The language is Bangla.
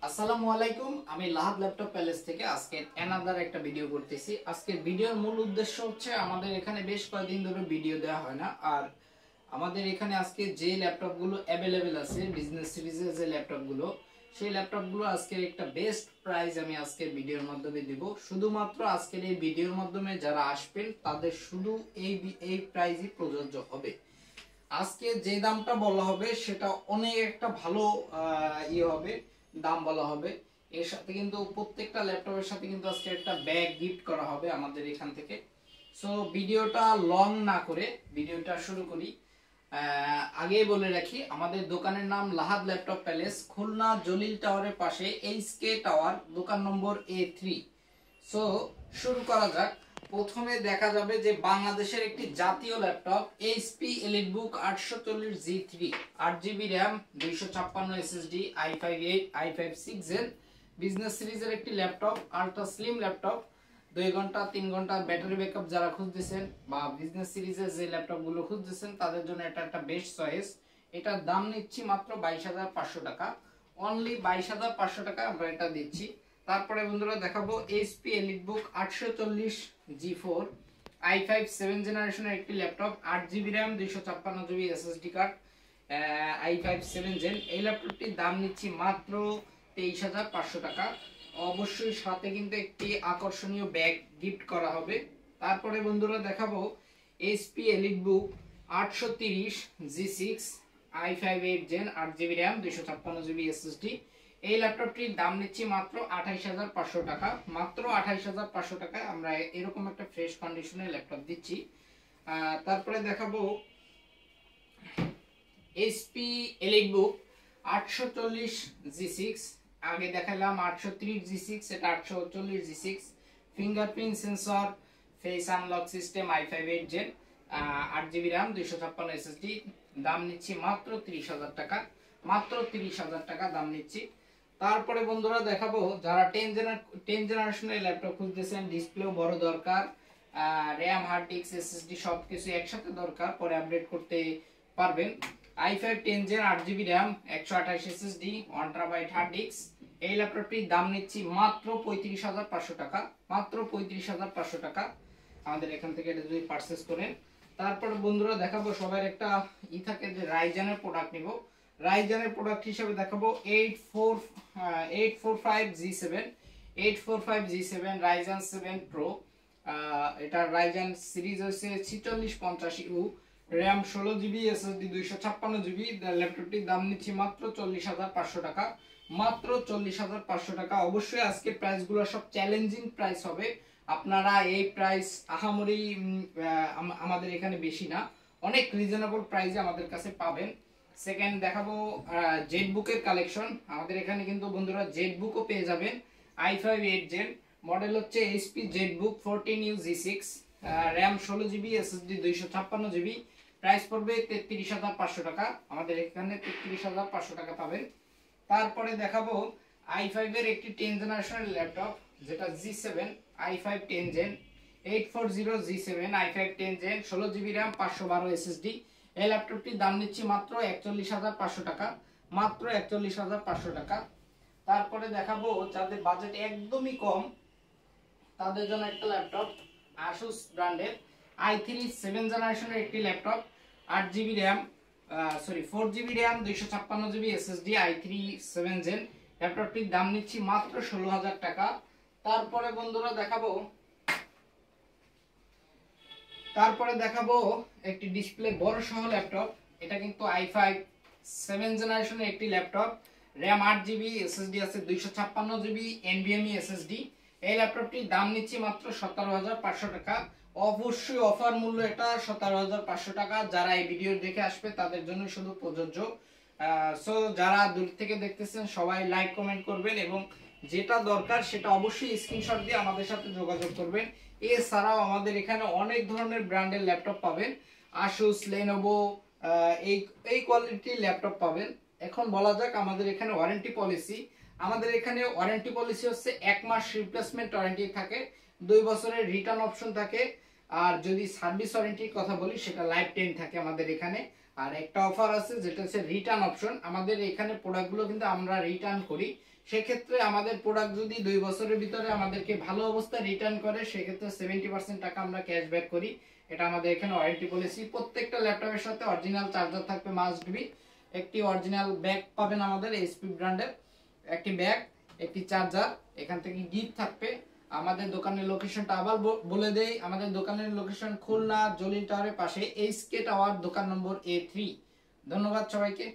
আসসালামু আলাইকুম। আমি লাহাদ ল্যাপটপ প্যালেস থেকে আজকে অ্যানাদার একটা ভিডিও করতেছি। আজকের ভিডিওর মূল উদ্দেশ্য হচ্ছে আমাদের এখানে বেশ কয়েকদিন ধরে ভিডিও দেওয়া হয় না, আর আমাদের এখানে আজকে যে ল্যাপটপগুলো অ্যাভেলেবেল আছে বিজনেস সিরিজের যে ল্যাপটপগুলো, সেই ল্যাপটপগুলো আজকের একটা বেস্ট প্রাইস আমি আজকের ভিডিওর মাধ্যমে দিব। শুধুমাত্র আজকের এই ভিডিওর মাধ্যমে যারা আসবেন তাদের শুধু এই প্রাইসই প্রযোজ্য হবে। আজকে যে দামটা বলা হবে সেটা অনেক একটা ভালো হবে, দাম বলা হবে। এর সাথে কিন্তু প্রত্যেকটা ল্যাপটপের সাথে কিন্তু আজকে একটা ব্যাগ গিফট করা হবে আমাদের এখান থেকে। সো ভিডিওটা লং না করে ভিডিওটা শুরু করি। আগেই বলে রাখি, আমাদের দোকানের নাম লাহাদ ল্যাপটপ প্যালেস, খুলনা জলিল টাওয়ারের পাশে এইচকে টাওয়ার, দোকান নম্বর A3। সো শুরু করা যাক। প্রথমে দেখা যাবে যে বাংলাদেশের একটি জাতীয় laptop HP EliteBook 840G3, 8GB RAM, 256 SSD, i5-6 business সিরিজের একটি ল্যাপটপ, আলট্রা স্লিম ল্যাপটপ। 2 ঘন্টা 3 ঘন্টা ব্যাটারি ব্যাকআপ যারা খুঁজতেছেন বা বিজনেস সিরিজের যে ল্যাপটপগুলো খুঁজতেছেন তাদের জন্য এটা একটা বেস্ট চয়েস। এটার দাম নিচ্ছি মাত্র 22,500 টাকা, অনলি 22,500 টাকা আমরা এটা দিচ্ছি। তারপরে বন্ধুরা দেখাবো এইচপি এলিটবুক 840G4, i5 7 জেনারেশনের একটি laptop, 8GB RAM, 256GB SSD card, i5 7 gen. এই ল্যাপটপটির দাম নিচ্ছি মাত্র 23,500 টাকা। অবশ্যই সাথে কিন্তু একটি আকর্ষণীয় ব্যাগ গিফট করা হবে। তারপরে বন্ধুরা দেখাবো HP EliteBook 830G6, i5 8 gen, 8GB RAM, 256GB SSD। এই ল্যাপটপটির দাম নিচ্ছি মাত্র 28,500 টাকা। মাত্র 28,500 টাকায় আমরা এরকম একটা ফ্রেশ কন্ডিশনের ল্যাপটপ দিচ্ছি। তারপরে দেখাবো এইচপি এলিটবুক 840G6, আগে দেখালাম 830G6, এটা 840G6, fingerprint sensor, face unlock system, i5 8 gen, 8GB RAM, 256 SSD। দাম নিচ্ছি মাত্র 30,000 টাকা, মাত্র 30,000 টাকা দাম নিচ্ছি। তারপরে বন্ধুরা দেখাবো যারা 10 জেনারেশনের ল্যাপটপ খুঁজতেছেন, ডিসপ্লেও বড় দরকার, র্যাম, হার্ড ডিস্ক, এসএসডি সবকিছু একসাথে দরকার, পরে আপডেট করতে পারবেন। i5 10 gen, 8GB RAM, 128 SSD, 1TB hard disk. এই ল্যাপটপটির দাম নিচ্ছি মাত্র 35,500 টাকা, মাত্র 35,500 টাকা আমাদের এখান থেকে এটা যদি পারচেজ করেন। তারপরে বন্ধুরা দেখাবো সবার একটা থাকে যে রাইজেনের প্রোডাক্ট নিব। রাইজেনের প্রোডাক্ট হিসেবে দেখাবো 845G7 রাইজেন 7 প্রো। এটা রাইজেন সিরিজ হচ্ছে 4650U, RAM 16GB, SSD 256GB। ল্যাপটপটির দাম নিচ্ছি মাত্র 40,500 টাকা, মাত্র 40,500 টাকা। অবশ্যই আজকের প্রাইসগুলো সব চ্যালেঞ্জিং প্রাইস হবে। আপনারা এই প্রাইস আহামরি আমাদের এখানে বেশি না, অনেক রিজনেবল প্রাইসে আমাদের কাছে পাবেন। সেকেন্ড দেখাবো জেটবুকের কালেকশন। আমাদের এখানে কিন্তু বন্ধুরা জেটবুকও পেয়ে যাবেন, i5 8 জেন, মডেল হচ্ছে HP Jetbook 14UG6, RAM 16GB, SSD 256GB। Price পড়বে 33,500 টাকা, আমাদের এখানে 33,500 টাকা পাবেন। তারপরে দেখাবো i5 এর একটি 10 জেনারেশনের ল্যাপটপ, যেটা G7, i5 10 gen, 840G7, i5 10 gen, 16GB RAM, 512 SSD। এই ল্যাপটপটির দাম নিচ্ছি মাত্র 41,500 টাকা, মাত্র 41,500 টাকা। তারপরে দেখাবো যাদের বাজেট একদমই কম তাদের জন্য একটা ল্যাপটপ, Asus ব্র্যান্ডের i3 7 জেনারেশনের একটি laptop, 8GB RAM, 4GB RAM, 256GB SSD, i3 7 gen. ল্যাপটপটির দাম নিচ্ছি মাত্র 16,000 টাকা। তারপরে বন্ধুরা দেখাবো একটি ডিসপ্লে বড় সহ ল্যাপটপ। এটা কিন্তু i5 7 জেনারেশনের একটি ল্যাপটপ, র্যাম 8GB, SSD আছে 256GB, NVMe SSD। এই ল্যাপটপটির দাম নিচ্ছি মাত্র 17,500 টাকা। অবশ্যই অফার মূল্য এটা 17,500 টাকা। যারা এই ভিডিও দেখে আসবে তাদের জন্য শুধু প্রযোজ্য। সো যারা দূর থেকে দেখতেছেন সবাই লাইক কমেন্ট করবেন এবং যেটা দরকার সেটা অবশ্যই স্ক্রিনশট দিয়ে আমাদের সাথে যোগাযোগ করবেন। এছাড়াও আমাদের এখানে অনেক ধরনের ব্র্যান্ডের ল্যাপটপ পাবেন, Asus, Lenovo, এই কোয়ালিটির ল্যাপটপ পাবেন। এখন বলা যাক আমাদের এখানে ওয়ারেন্টি পলিসি। আমাদের এখানে ওয়ারেন্টি পলিসি হচ্ছে 1 মাস রিপ্লেসমেন্ট ওয়ারেন্টি থাকে, 2 বছরের রিটার্ন অপশন থাকে, আর যদি সার্ভিস ওয়ারেন্টির কথা বলি সেটা লাইফ টাইম থাকে আমাদের এখানে। আর একটা অফার আছে যেটা হচ্ছে রিটার্ন অপশন। আমাদের এখানে প্রোডাক্টগুলো কিন্তু আমরা রিটার্ন করি, সেক্ষেত্রে আমাদের প্রোডাক্ট যদি 2 বছরের ভিতরে আমাদেরকে ভালো অবস্থায় রিটার্ন করে সেক্ষেত্রে 70% টাকা আমরা ক্যাশব্যাক করি। এটা আমাদের এখানে ওয়ারেন্টি পলিসি। প্রত্যেকটা ল্যাপটপের সাথে অরিজিনাল চার্জার থাকবে মাস্ট বি, একটি অরিজিনাল ব্যাগ পাবেন আমাদের এইচপি ব্র্যান্ডের, একটি ব্যাগ, একটি চার্জার, এখান থেকে গিফট থাকবে। আমাদের দোকানের লোকেশনটা আবার বলে দেই, আমাদের দোকানের লোকেশন খুলনা জলিল টাওয়ারের পাশে, এইচকে টাওয়ার, দোকান নম্বর A3। ধন্যবাদ সবাইকে।